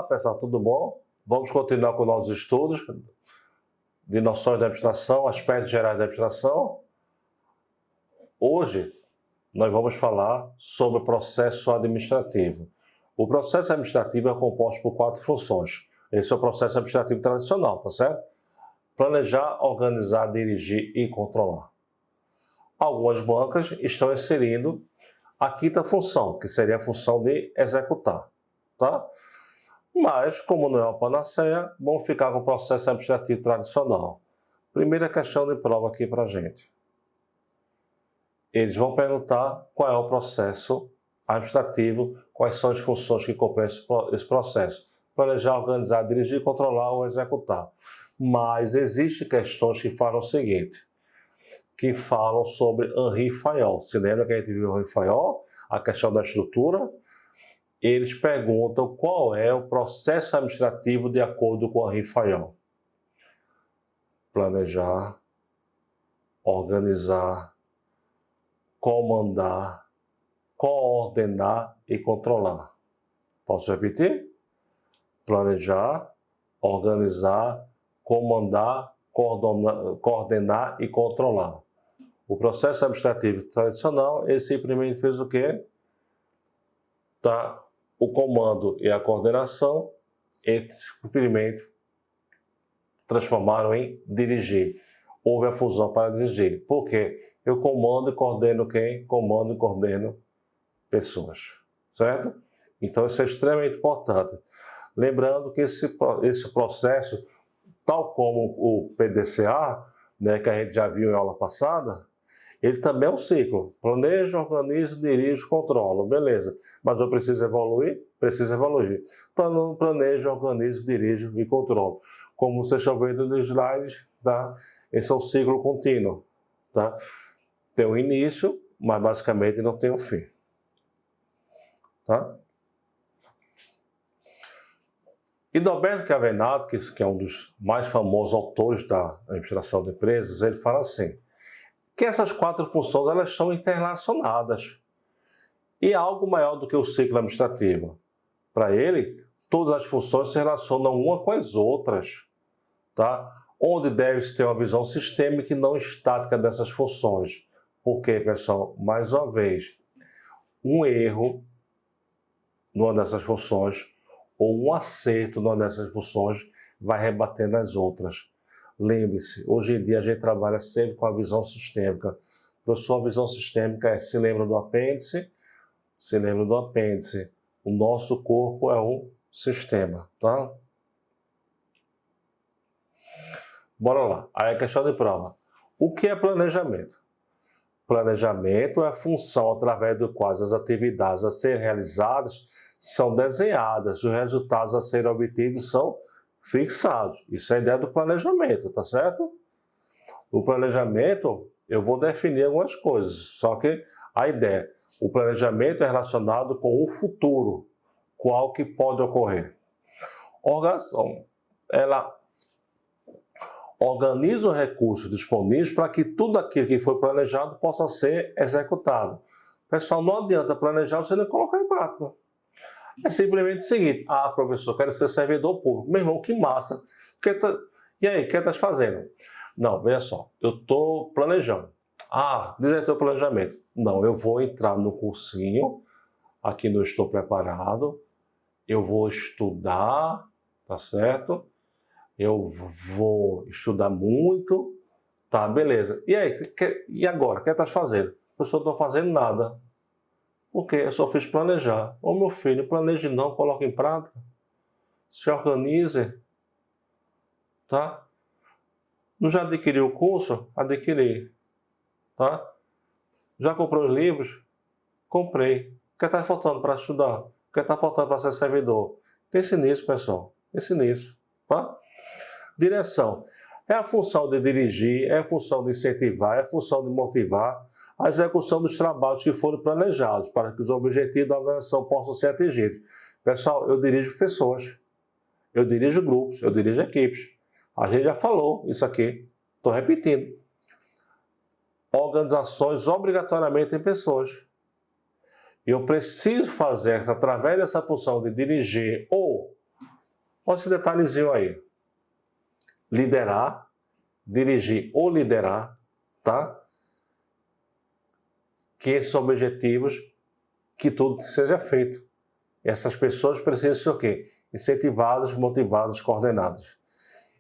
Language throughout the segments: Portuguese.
Olá pessoal, tudo bom? Vamos continuar com nossos estudos de noções da administração, aspectos gerais da administração. Hoje nós vamos falar sobre o processo administrativo. O processo administrativo é composto por 4 funções. Esse é o processo administrativo tradicional, tá certo? Planejar, organizar, dirigir e controlar. Algumas bancas estão inserindo a 5ª função, que seria a função de executar, tá? Mas, como não é uma panaceia, vamos ficar com o processo administrativo tradicional. Primeira questão de prova aqui para a gente. Eles vão perguntar qual é o processo administrativo, quais são as funções que compõem esse processo. Planejar, organizar, dirigir, controlar ou executar. Mas existem questões que falam o seguinte, que falam sobre Henri Fayol. Se lembra que a gente viu Henri Fayol? A questão da estrutura? Eles perguntam qual é o processo administrativo de acordo com Henri Fayol. Planejar, organizar, comandar, coordenar e controlar. Posso repetir? Planejar, organizar, comandar, coordenar e controlar. O processo administrativo tradicional, ele simplesmente fez o quê? Tá? O comando e a coordenação, eles simplesmente transformaram em dirigir. Houve a fusão para dirigir. Por quê? Eu comando e coordeno quem? Comando e coordeno pessoas. Certo? Então isso é extremamente importante. Lembrando que esse processo, tal como o PDCA, né, que a gente já viu em aula passada, ele também é um ciclo. Planejo, organizo, dirijo, controlo. Beleza. Mas eu preciso evoluir? Preciso evoluir. Planejo, organizo, dirijo e controlo. Como vocês estão vendo nos slides, tá? Esse é um ciclo contínuo. Tá? Tem um início, mas basicamente não tem um fim. Tá? E Norberto Cavenato, que é um dos mais famosos autores da administração de empresas, ele fala assim, que essas 4 funções elas são interrelacionadas e algo maior do que o ciclo administrativo. Para ele, todas as funções se relacionam uma com as outras, tá? Onde deve-se ter uma visão sistêmica e não estática dessas funções. Porque, pessoal, mais uma vez, um erro numa dessas funções ou um acerto numa dessas funções vai rebater nas outras. Lembre-se, hoje em dia a gente trabalha sempre com a visão sistêmica. Professor, a visão sistêmica é, se lembra do apêndice? Se lembra do apêndice. O nosso corpo é um sistema, tá? Bora lá. Aí a questão de prova. O que é planejamento? Planejamento é a função através do qual as atividades a serem realizadas são desenhadas e os resultados a serem obtidos são fixados. Isso é a ideia do planejamento, tá certo? O planejamento, eu vou definir algumas coisas, só que a ideia, o planejamento é relacionado com o futuro, qual que pode ocorrer. Organização, ela organiza os recursos disponíveis para que tudo aquilo que foi planejado possa ser executado. Pessoal, não adianta planejar você não colocar em prática. É simplesmente o seguinte, professor, quero ser servidor público. Meu irmão, que massa. E aí, o que estás fazendo? Não, veja só, eu estou planejando. Diz aí teu planejamento. Não, eu vou entrar no cursinho, aqui não estou preparado, eu vou estudar, tá certo? Eu vou estudar muito, tá, beleza. E aí, e agora, o que estás fazendo? Professor, não estou fazendo nada. Porque eu só fiz planejar. Ô meu filho, planeje não, coloque em prática. Se organize. Tá? Não já adquiriu o curso? Adquiri. Tá? Já comprou os livros? Comprei. O que está faltando para estudar? O que está faltando para ser servidor? Pense nisso, pessoal. Pense nisso. Tá? Direção. É a função de dirigir, é a função de incentivar, é a função de motivar a execução dos trabalhos que foram planejados para que os objetivos da organização possam ser atingidos. Pessoal, eu dirijo pessoas, eu dirijo grupos, eu dirijo equipes. A gente já falou isso aqui, estou repetindo. Organizações obrigatoriamente têm pessoas. Eu preciso fazer, através dessa função de dirigir ou Olha esse detalhezinho aí. Liderar, dirigir ou liderar, tá? Que esses objetivos, que tudo seja feito. Essas pessoas precisam ser o quê? Incentivadas, motivadas, coordenadas.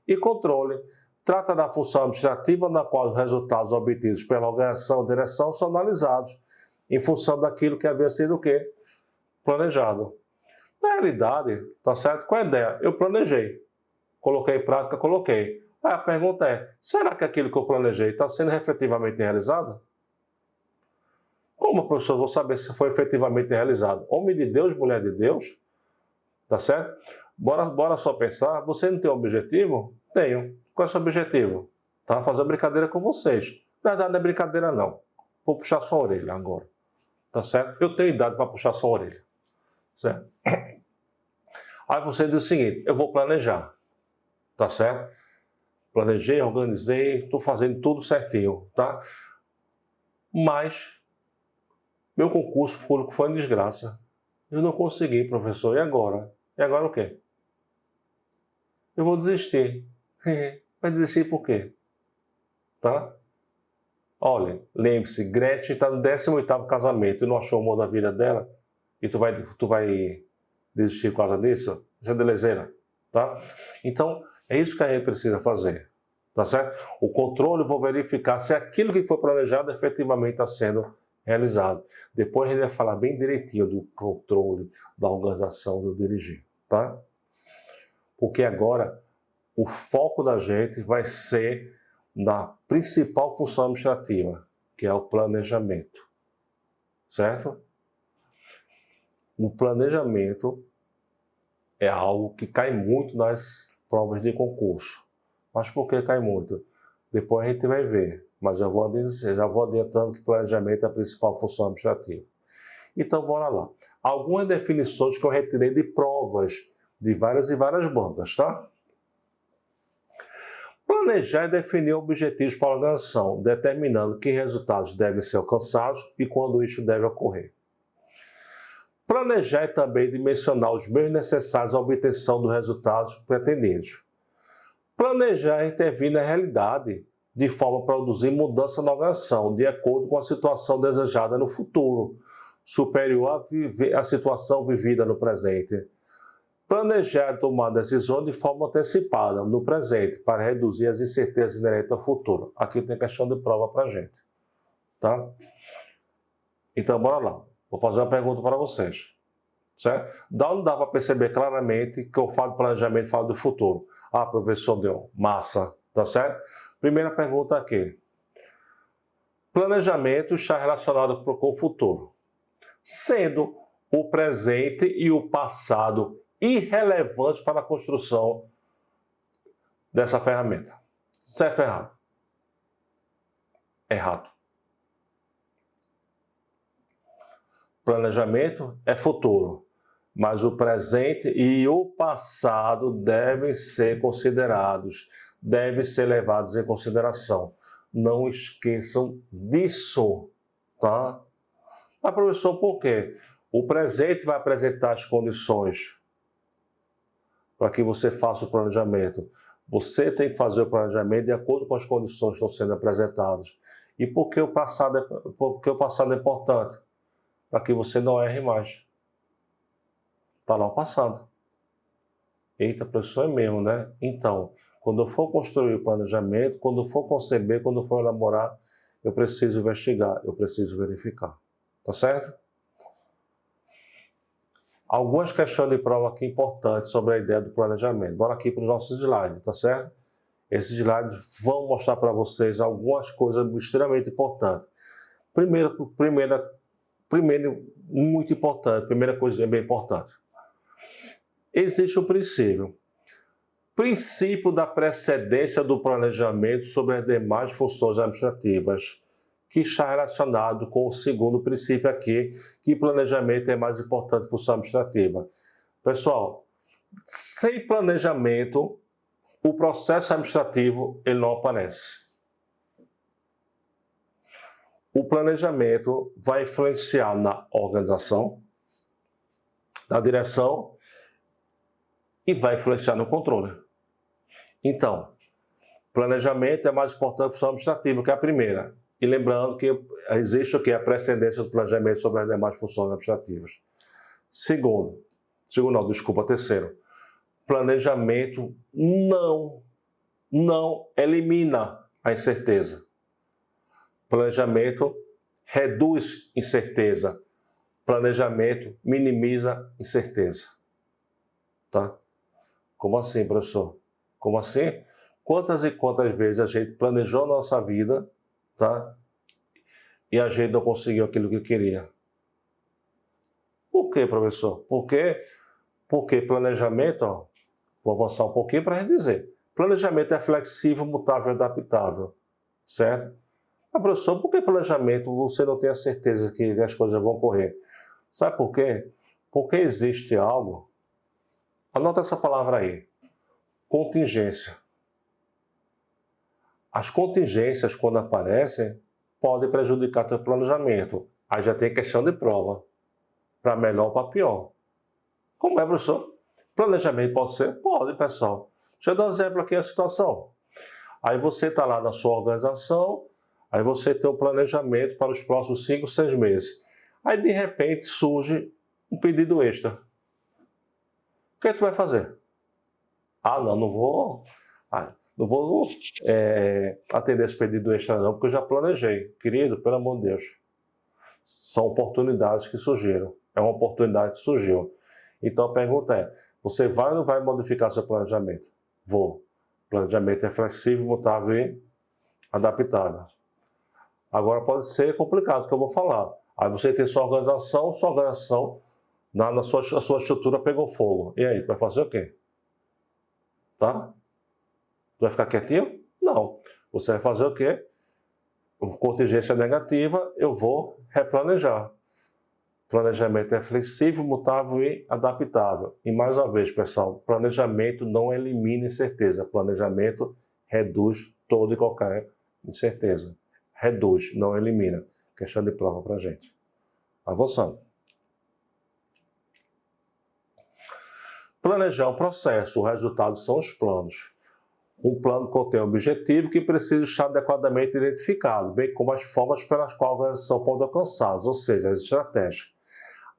E controle. Trata da função administrativa na qual os resultados obtidos pela organização ou direção são analisados em função daquilo que havia sido o quê? Planejado. Na realidade, tá certo? Qual é a ideia? Eu planejei. Coloquei em prática, coloquei. Aí a pergunta é, será que aquilo que eu planejei está sendo efetivamente realizado? Como, professor, eu vou saber se foi efetivamente realizado? Homem de Deus, mulher de Deus, tá certo? Bora só pensar, você não tem um objetivo? Tenho. Qual é o seu objetivo? Tá? Fazer brincadeira com vocês. Na verdade, não é brincadeira, não. Vou puxar sua orelha agora. Tá certo? Eu tenho idade para puxar sua orelha. Certo? Aí você diz o seguinte, eu vou planejar. Tá certo? Planejei, organizei, estou fazendo tudo certinho, tá? Mas meu concurso público foi uma desgraça. Eu não consegui, professor. E agora? E agora o quê? Eu vou desistir. Vai desistir por quê? Tá? Olha, lembre-se, Gretchen está no 18º casamento e não achou o amor da vida dela e tu vai desistir por causa disso? Você é delezeira, tá? Então, é isso que a gente precisa fazer, tá certo? O controle, eu vou verificar se aquilo que foi planejado efetivamente está sendo realizado. Depois a gente vai falar bem direitinho do controle, da organização, do dirigir, tá? Porque agora o foco da gente vai ser na principal função administrativa, que é o planejamento, certo? O planejamento é algo que cai muito nas provas de concurso. Mas por que cai muito? Depois a gente vai ver, mas já vou adiantando que planejamento é a principal função administrativa. Então, bora lá. Algumas definições que eu retirei de provas de várias e várias bancas, tá? Planejar e definir objetivos para a organização, determinando que resultados devem ser alcançados e quando isso deve ocorrer. Planejar é também dimensionar os meios necessários à obtenção dos resultados pretendidos. Planejar é intervir na realidade, de forma a produzir mudança na organização, de acordo com a situação desejada no futuro, superior à situação vivida no presente. Planejar é tomar decisões de forma antecipada, no presente, para reduzir as incertezas inerentes ao futuro. Aqui tem questão de prova para a gente. Tá? Então, bora lá. Vou fazer uma pergunta para vocês. Certo? Não dá para perceber claramente que eu falo de planejamento e falo do futuro. Ah, professor, deu massa. Tá certo? Primeira pergunta aqui. Planejamento está relacionado com o futuro, sendo o presente e o passado irrelevantes para a construção dessa ferramenta. Certo ou errado? Errado. Planejamento é futuro, mas o presente e o passado devem ser considerados, devem ser levados em consideração. Não esqueçam disso, tá? Mas, professor, por quê? O presente vai apresentar as condições para que você faça o planejamento. Você tem que fazer o planejamento de acordo com as condições que estão sendo apresentadas. E por que o passado é importante? Para que você não erre mais. Está lá o passado. Eita, professor, é mesmo, né? Então, quando eu for construir o planejamento, quando eu for conceber, quando eu for elaborar, eu preciso investigar, eu preciso verificar. Tá certo? Algumas questões de prova aqui importantes sobre a ideia do planejamento. Bora aqui para os nossos slides, tá certo? Esses slides vão mostrar para vocês algumas coisas extremamente importantes. Primeiro, muito importante, primeira coisa bem importante. Existe um princípio da precedência do planejamento sobre as demais funções administrativas, que está relacionado com o segundo princípio aqui, que planejamento é mais importante que função administrativa. Pessoal, sem planejamento, o processo administrativo ele não aparece. O planejamento vai influenciar na organização, na direção e vai influenciar no controle. Então, planejamento é mais importante que a função administrativa, que é a primeira. E lembrando que existe o que? A precedência do planejamento sobre as demais funções administrativas. Terceiro, planejamento não elimina a incerteza. Planejamento reduz incerteza. Planejamento minimiza incerteza. Tá? Como assim, professor? Como assim? Quantas e quantas vezes a gente planejou a nossa vida, tá? E a gente não conseguiu aquilo que queria. Por quê, professor? Porque planejamento, ó, vou avançar um pouquinho para a gente dizer. Planejamento é flexível, mutável e adaptável, certo? Mas, professor, por que planejamento você não tem a certeza que as coisas vão ocorrer? Sabe por quê? Porque existe algo, anota essa palavra aí, contingência. As contingências, quando aparecem, podem prejudicar teu planejamento. Aí já tem questão de prova, para melhor ou para pior. Como é, professor? Planejamento pode ser? Pode, pessoal. Deixa eu dar um exemplo aqui da situação. Aí você está lá na sua organização, aí você tem um planejamento para os próximos 5, 6 meses. Aí, de repente, surge um pedido extra. O que tu vai fazer? Ah, não vou atender esse pedido extra não, porque eu já planejei. Querido, pelo amor de Deus. São oportunidades que surgiram. É uma oportunidade que surgiu. Então a pergunta é, você vai ou não vai modificar seu planejamento? Vou. Planejamento é flexível, mutável e adaptável. Agora pode ser complicado, que eu vou falar. Aí você tem sua organização a sua estrutura pegou fogo. E aí, tu vai fazer o quê? Tá? Tu vai ficar quietinho? Não. Você vai fazer o quê? Contingência negativa, eu vou replanejar. Planejamento é flexível, mutável e adaptável. E mais uma vez, pessoal, planejamento não elimina incerteza. Planejamento reduz toda e qualquer incerteza. Reduz, não elimina. Questão de prova para a gente. Avançando. Planejar um processo, o resultado são os planos. Um plano contém um objetivo que precisa estar adequadamente identificado, bem como as formas pelas quais a organização pode alcançá-los, ou seja, as estratégias.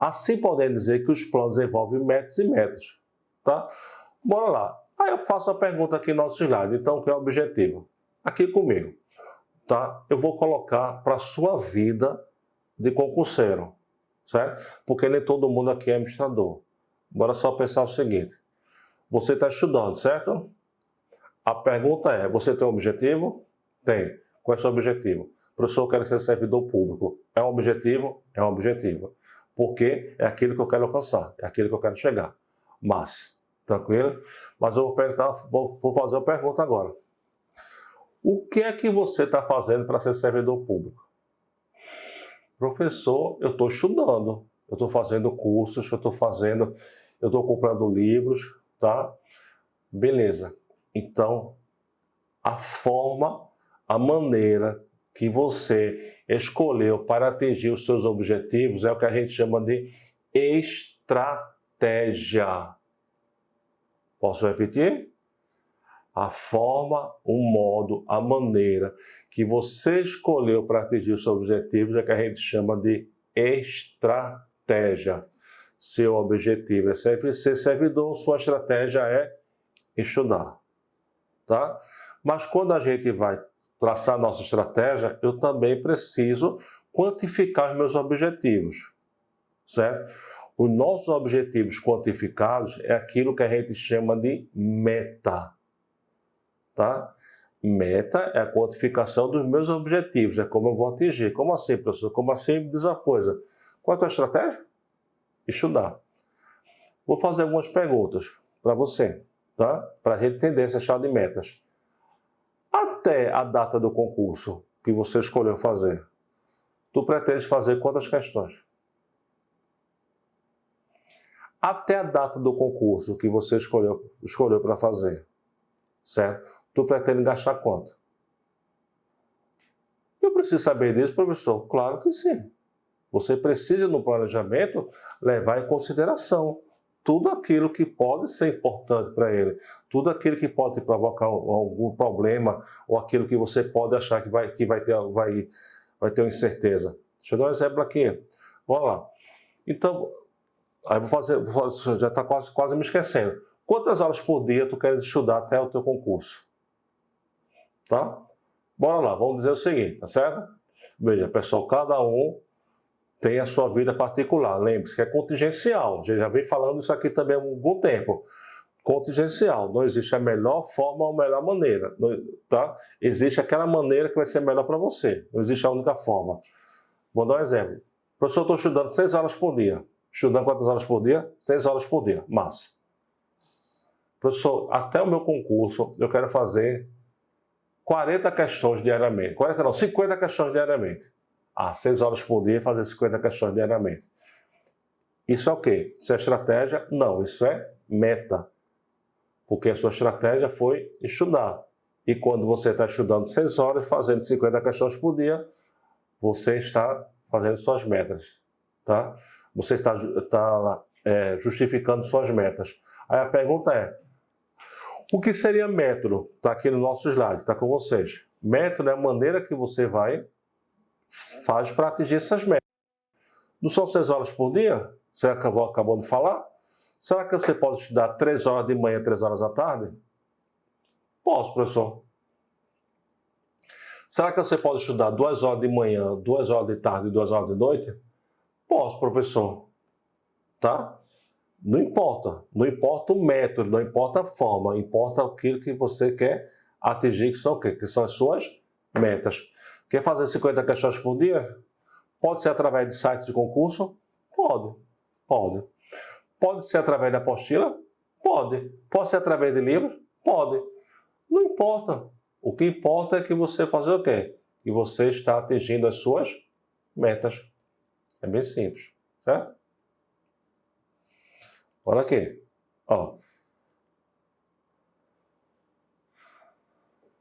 Assim, podemos dizer que os planos envolvem metas e métodos. Tá? Bora lá. Aí eu faço a pergunta aqui no nosso slide. Então, o que é o objetivo? Aqui comigo. Tá? Eu vou colocar para a sua vida de concurseiro, certo? Porque nem todo mundo aqui é administrador. Bora só pensar o seguinte. Você está estudando, certo? A pergunta é, você tem um objetivo? Tem. Qual é o seu objetivo? Professor, eu quero ser servidor público. É um objetivo? É um objetivo. Porque é aquilo que eu quero alcançar, é aquilo que eu quero chegar. Mas, tranquilo? Mas eu vou fazer uma pergunta agora. O que é que você está fazendo para ser servidor público? Professor, eu estou estudando, eu estou fazendo cursos, eu estou comprando livros, tá? Beleza. Então, a maneira que você escolheu para atingir os seus objetivos é o que a gente chama de estratégia. Posso repetir? A forma, o modo, a maneira que você escolheu para atingir os seus objetivos é o que a gente chama de estratégia. Seu objetivo é ser servidor, sua estratégia é estudar. Tá? Mas quando a gente vai traçar nossa estratégia, eu também preciso quantificar os meus objetivos, certo? Os nossos objetivos quantificados é aquilo que a gente chama de meta, tá? Meta é a quantificação dos meus objetivos, é como eu vou atingir. Como assim, professor? Como assim? Me diz uma coisa. Qual é a tua estratégia? Estudar. Vou fazer algumas perguntas para você, tá? Para a gente entender essa chave de metas. Até a data do concurso que você escolheu fazer, tu pretendes fazer quantas questões? Até a data do concurso que você escolheu para fazer, certo? Tu pretende gastar quanto? Eu preciso saber disso, professor? Claro que sim. Você precisa, no planejamento, levar em consideração tudo aquilo que pode ser importante para ele, tudo aquilo que pode provocar algum problema, ou aquilo que você pode achar que vai ter uma incerteza. Deixa eu dar um exemplo aqui. Bora lá. Então, aí já está quase me esquecendo. Quantas horas por dia tu queres estudar até o teu concurso? Tá? Bora lá, vamos dizer o seguinte, tá certo? Veja, pessoal, cada um tem a sua vida particular. Lembre-se que é contingencial. Já vem falando isso aqui também há algum tempo. Contingencial. Não existe a melhor forma ou a melhor maneira. Tá? Existe aquela maneira que vai ser melhor para você. Não existe a única forma. Vou dar um exemplo. Professor, eu estou estudando 6 horas por dia. Estudando quantas horas por dia? 6 horas por dia. Massa. Professor, até o meu concurso eu quero fazer 40 questões diariamente. 40 não, 50 questões diariamente. 6 horas por dia fazer 50 questões diariamente. Isso é o quê? Isso é estratégia? Não, isso é meta. Porque a sua estratégia foi estudar. E quando você está estudando 6 horas, fazendo 50 questões por dia, você está fazendo suas metas. Tá? Você está justificando suas metas. Aí a pergunta é, o que seria método? Está aqui no nosso slide, está com vocês. Método é a maneira que você faz para atingir essas metas. Não são 6 horas por dia? Você acabou de falar? Será que você pode estudar 3 horas de manhã, 3 horas da tarde? Posso, professor. Será que você pode estudar 2 horas de manhã, 2 horas de tarde e 2 horas de noite? Posso, professor. Tá? Não importa. Não importa o método, não importa a forma, importa aquilo que você quer atingir, que são o quê? Que são as suas metas. Quer fazer 50 questões por dia? Pode ser através de sites de concurso? Pode. Pode ser através da apostila? Pode. Pode ser através de livros? Pode. Não importa. O que importa é que você fazer o quê? Que você está atingindo as suas metas. É bem simples, certo? Olha aqui. Ó.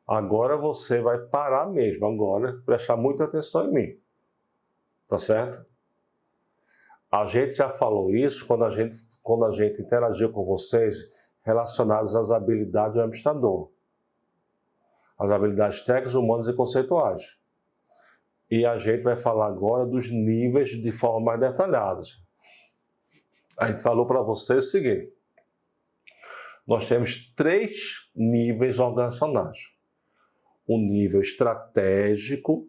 Agora você vai parar mesmo, agora, prestar muita atenção em mim. Tá certo? A gente já falou isso quando a gente interagiu com vocês relacionadas às habilidades do administrador. As habilidades técnicas, humanas e conceituais. E a gente vai falar agora dos níveis de forma mais detalhada. A gente falou para vocês o seguinte. Nós temos 3 níveis organizacionais. O nível estratégico,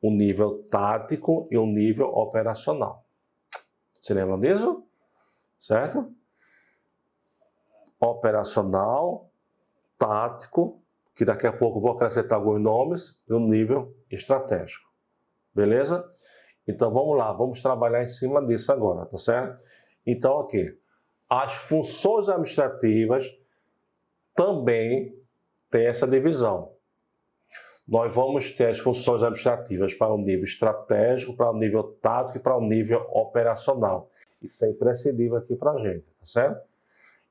o nível tático e o nível operacional. Você lembra disso? Certo? Operacional, tático, que daqui a pouco eu vou acrescentar alguns nomes, e o nível estratégico. Beleza? Então vamos lá, vamos trabalhar em cima disso agora, tá certo? Então aqui, as funções administrativas também têm essa divisão. Nós vamos ter as funções administrativas para o nível estratégico, para o nível tático e para o nível operacional. Isso é imprescindível aqui para a gente, tá certo?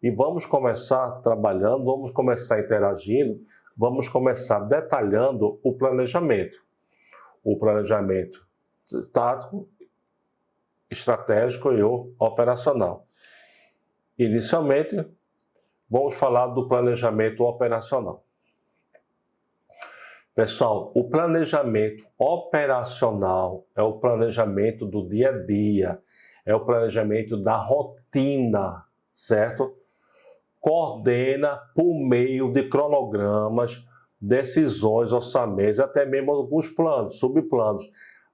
E vamos começar trabalhando, vamos começar interagindo, vamos começar detalhando o planejamento. O planejamento tático, estratégico e o operacional. Inicialmente, vamos falar do planejamento operacional. Pessoal, o planejamento operacional é o planejamento do dia a dia, é o planejamento da rotina, certo? Coordena por meio de cronogramas, decisões, orçamentos, até mesmo alguns planos, subplanos.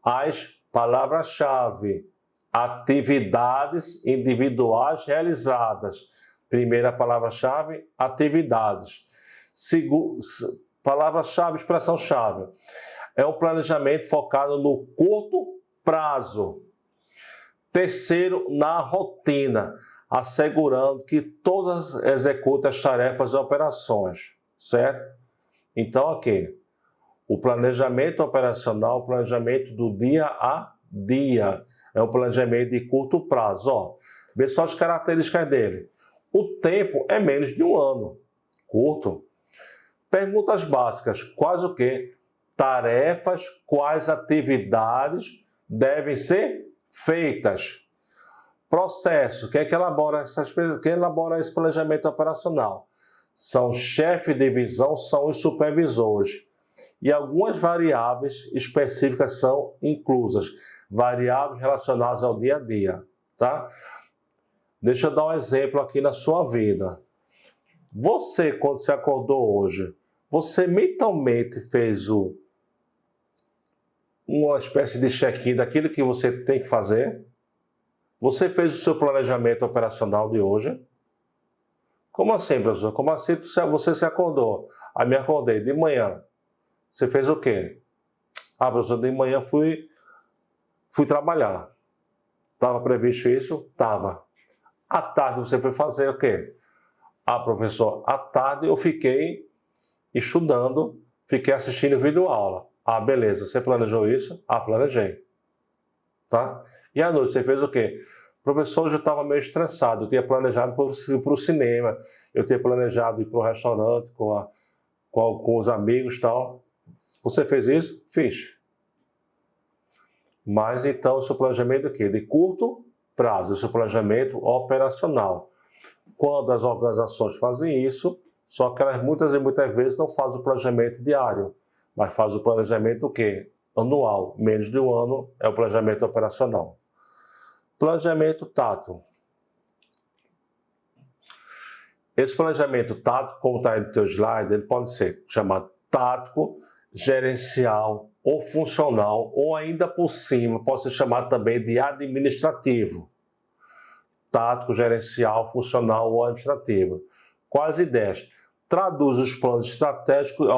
As palavras-chave, atividades individuais realizadas. Primeira palavra-chave, atividades. Palavra-chave, expressão-chave. É um planejamento focado no curto prazo. Terceiro, na rotina, assegurando que todas executem as tarefas e operações, certo? Então, aqui, o planejamento operacional, o planejamento do dia a dia, é um planejamento de curto prazo. Ó, vê só as características dele. O tempo é menos de 1 ano, curto. Perguntas básicas, quais o quê? Tarefas, quais atividades devem ser feitas? Processo, quem elabora esse planejamento operacional? São chefes de divisão, são os supervisores. E algumas variáveis específicas são inclusas, variáveis relacionadas ao dia a dia, tá? Deixa eu dar um exemplo aqui na sua vida. Você, quando se acordou hoje, você mentalmente fez uma espécie de check-in daquilo que você tem que fazer? Você fez o seu planejamento operacional de hoje? Como assim, professor? Como assim você se acordou? Aí me acordei de manhã. Você fez o quê? Ah, professor, de manhã fui trabalhar. Estava previsto isso? Estava. À tarde você foi fazer o quê? Ah, professor, à tarde eu fiquei estudando, fiquei assistindo videoaula. Ah, beleza. Você planejou isso? Ah, planejei. Tá? E à noite você fez o quê? Professor, hoje eu estava meio estressado. Eu tinha planejado ir para o cinema. Eu tinha planejado ir para o restaurante com os amigos e tal. Você fez isso? Fiz. Mas então o seu planejamento é o quê? De curto prazo. O seu planejamento operacional. Quando as organizações fazem isso, só que elas muitas e muitas vezes não fazem o planejamento diário, mas fazem o planejamento o quê? Anual. Menos de um ano é o planejamento operacional. Planejamento tático. Esse planejamento tático, como está aí no teu slide, ele pode ser chamado tático, gerencial ou funcional, ou ainda por cima, pode ser chamado também de administrativo. Tático, gerencial, funcional ou administrativo. Quais ideias? Traduz os planos estratégicos,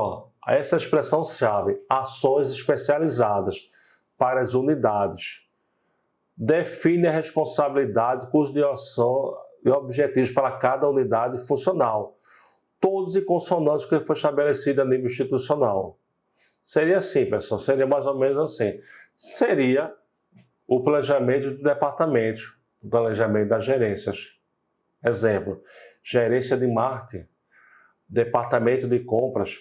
essa expressão-chave, ações especializadas para as unidades. Define a responsabilidade, custo de ação e objetivos para cada unidade funcional, todos em consonância com o que foi estabelecido a nível institucional. Seria assim, pessoal, seria mais ou menos assim. Seria o planejamento do departamento, o planejamento das gerências. Exemplo, gerência de marketing, departamento de compras,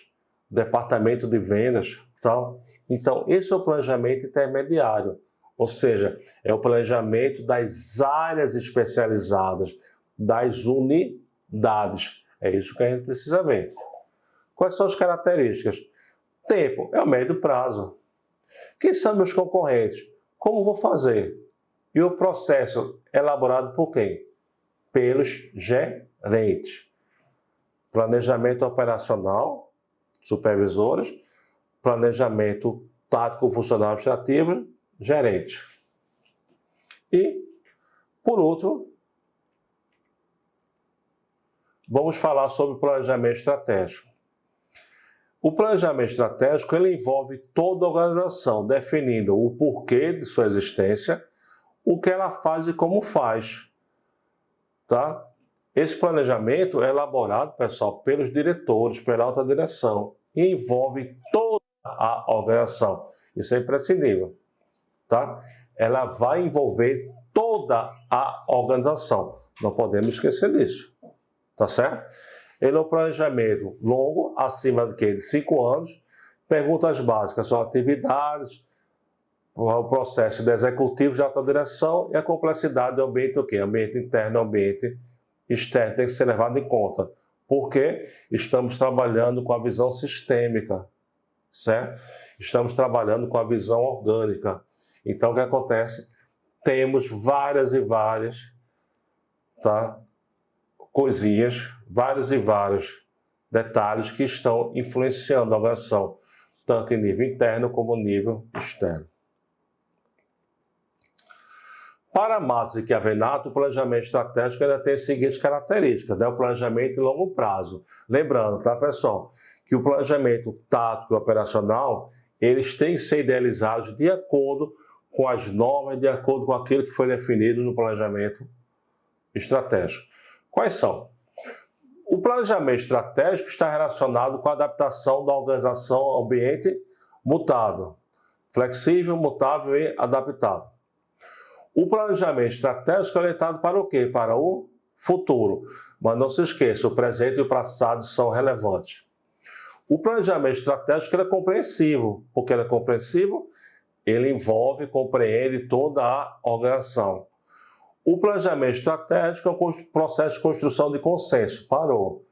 departamento de vendas, tal. Então, esse é o planejamento intermediário. Ou seja, é o planejamento das áreas especializadas, das unidades. É isso que a gente precisa ver. Quais são as características? Tempo é o médio prazo. Quem são meus concorrentes? Como vou fazer? E o processo elaborado por quem? Pelos gerentes. Planejamento operacional, supervisores. Planejamento tático, funcional, administrativo, gerente. E, por último, vamos falar sobre planejamento estratégico. O planejamento estratégico ele envolve toda a organização, definindo o porquê de sua existência, o que ela faz e como faz. Tá? Esse planejamento é elaborado, pessoal, pelos diretores, pela alta direção, e envolve toda a organização. Isso é imprescindível. Tá? Ela vai envolver toda a organização. Não podemos esquecer disso. Tá certo? Ele é um planejamento longo, acima de 5 anos. Perguntas básicas são atividades, o processo de executivos de alta direção e a complexidade do ambiente, o quê? Ambiente interno, ambiente externo, tem que ser levado em conta. Porque estamos trabalhando com a visão sistêmica, certo? Estamos trabalhando com a visão orgânica. Então, o que acontece? Temos várias e várias, tá? Coisinhas, vários e vários detalhes que estão influenciando a organização, tanto em nível interno como nível externo. Para Matos e Chiavenato, o planejamento estratégico ainda tem as seguintes características, né? O planejamento em longo prazo. Lembrando, tá, pessoal, que o planejamento tático e operacional, eles têm que ser idealizados de acordo com as normas, de acordo com aquilo que foi definido no planejamento estratégico. Quais são? O planejamento estratégico está relacionado com a adaptação da organização ao ambiente mutável, flexível, mutável e adaptável. O planejamento estratégico é orientado para o quê? Para o futuro. Mas não se esqueça, o presente e o passado são relevantes. O planejamento estratégico é compreensivo. Por que ele é compreensivo? Ele envolve, compreende toda a organização. O planejamento estratégico é um processo de construção de consenso. Parou.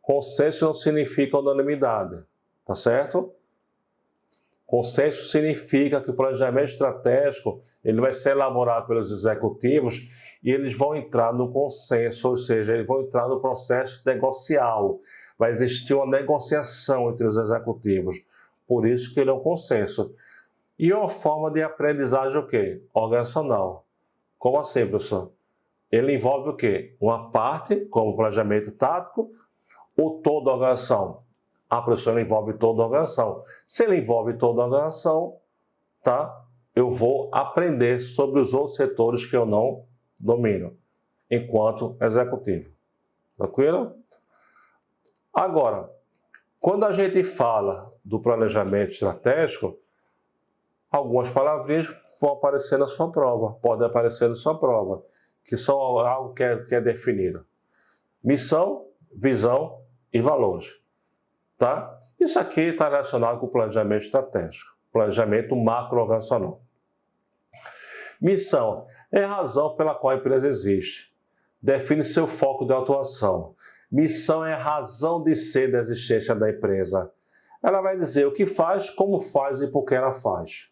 Consenso não significa unanimidade, tá certo? Consenso significa que o planejamento estratégico ele vai ser elaborado pelos executivos e eles vão entrar no consenso, ou seja, eles vão entrar no processo negocial. Vai existir uma negociação entre os executivos. Por isso que ele é um consenso. E uma forma de aprendizagem o quê? Organizacional. Como assim, professor? Ele envolve o quê? Uma parte, como planejamento tático, ou toda a organização? A professor, ele envolve toda a organização. Se ele envolve toda a organização, tá? Eu vou aprender sobre os outros setores que eu não domino, enquanto executivo. Tranquilo? Agora, quando a gente fala do planejamento estratégico, algumas palavrinhas vão aparecer na sua prova, podem aparecer na sua prova, que são algo que é definido. Missão, visão e valores. Tá? Isso aqui está relacionado com o planejamento estratégico, planejamento macro-organizacional. Missão é a razão pela qual a empresa existe. Define seu foco de atuação. Missão é a razão de ser da existência da empresa. Ela vai dizer o que faz, como faz e por que ela faz.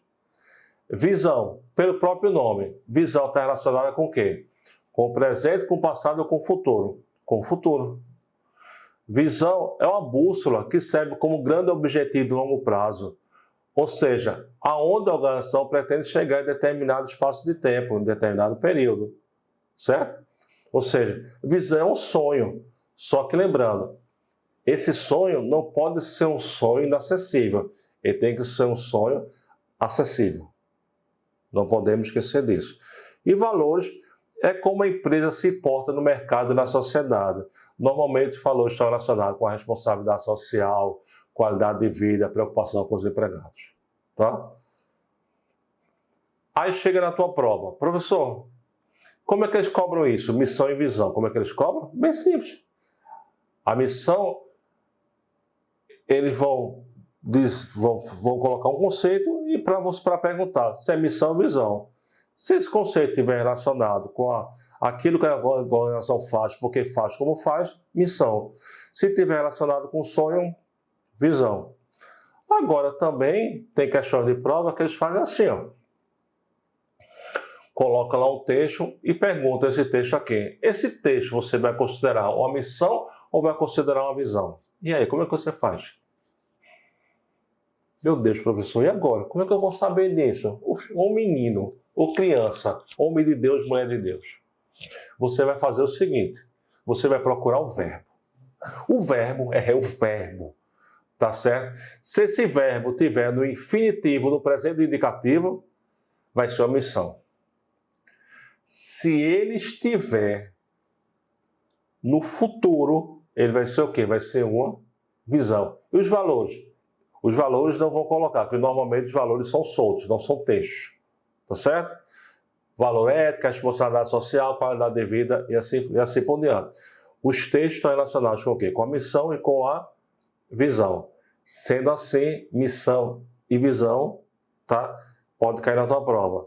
Visão, pelo próprio nome. Visão está relacionada com o quê? Com o presente, com o passado ou com o futuro? Com o futuro. Visão é uma bússola que serve como grande objetivo de longo prazo. Ou seja, aonde a organização pretende chegar em determinado espaço de tempo, em determinado período. Certo? Ou seja, visão é um sonho. Só que lembrando, esse sonho não pode ser um sonho inacessível. Ele tem que ser um sonho acessível. Não podemos esquecer disso. E valores é como a empresa se porta no mercado e na sociedade. Normalmente, valores estão relacionados com a responsabilidade social, qualidade de vida, preocupação com os empregados. Tá? Aí chega na tua prova. Professor, como é que eles cobram isso? Missão e visão. Como é que eles cobram? Bem simples. A missão, eles vão colocar um conceito e para perguntar se é missão ou visão. Se esse conceito estiver relacionado com aquilo que a organização faz, porque faz como faz, missão. Se estiver relacionado com sonho, visão. Agora também tem questões de prova que eles fazem assim, ó. Coloca lá um texto e pergunta esse texto aqui. Esse texto você vai considerar uma missão ou vai considerar uma visão? E aí, como é que você faz? Meu Deus, professor, e agora? Como é que eu vou saber disso? Ou menino, ou criança, homem de Deus, mulher de Deus. Você vai fazer o seguinte, você vai procurar o verbo. O verbo é o verbo, tá certo? Se esse verbo tiver no infinitivo, no presente do indicativo, vai ser uma missão. Se ele estiver no futuro, ele vai ser o quê? Vai ser uma visão. E os valores? Os valores não vão colocar, porque normalmente os valores são soltos, não são textos. Tá certo? Valor ética, responsabilidade social, qualidade de vida e assim por diante. Os textos estão relacionados com o quê? Com a missão e com a visão. Sendo assim, missão e visão, tá? Pode cair na tua prova.